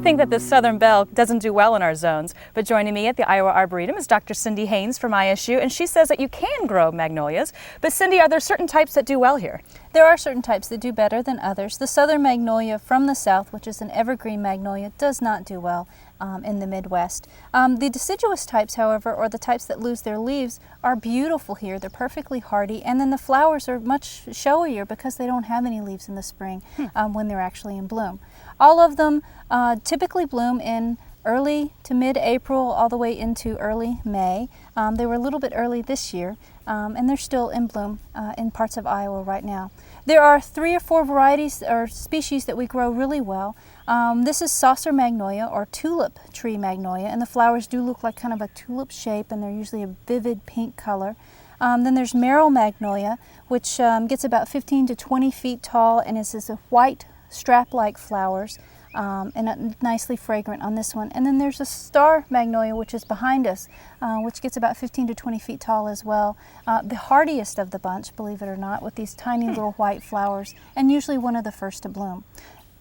think that the Southern Belle doesn't do well in our zones, but joining me at the Iowa Arboretum is Dr. Cindy Haynes from ISU, and she says that you can grow magnolias. But Cindy, are there certain types that do well here? There are certain types that do better than others. The Southern magnolia from the south, which is an evergreen magnolia, does not do well in the Midwest. The deciduous types, however, or the types that lose their leaves, are beautiful here. They're perfectly hardy, and then the flowers are much showier because they don't have any leaves in the spring when they're actually in bloom. All of them typically bloom in early to mid-April all the way into early May. They were a little bit early this year, and they're still in bloom in parts of Iowa right now. There are 3 or 4 varieties or species that we grow really well. This is saucer magnolia or tulip tree magnolia, and the flowers do look like kind of a tulip shape, and they're usually a vivid pink color. Then there's Merrill magnolia, which gets about 15 to 20 feet tall, and is a white strap-like flowers. And nicely fragrant on this one. And then there's a star magnolia, which is behind us, which gets about 15 to 20 feet tall as well. The hardiest of the bunch, believe it or not, with these tiny little white flowers, and usually one of the first to bloom.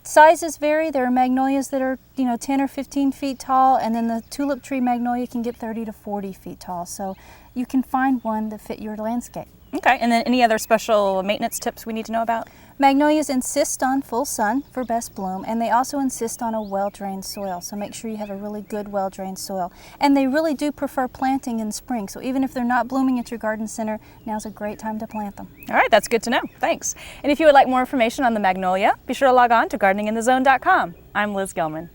Sizes vary. There are magnolias that are 10 or 15 feet tall, and then the tulip tree magnolia can get 30 to 40 feet tall. So you can find one that fit your landscape. Okay, and then any other special maintenance tips we need to know about? Magnolias insist on full sun for best bloom, and they also insist on a well-drained soil. So make sure you have a really good well-drained soil. And they really do prefer planting in spring. So even if they're not blooming at your garden center, now's a great time to plant them. All right, that's good to know. Thanks. And if you would like more information on the magnolia, be sure to log on to gardeninginthezone.com. I'm Liz Gelman.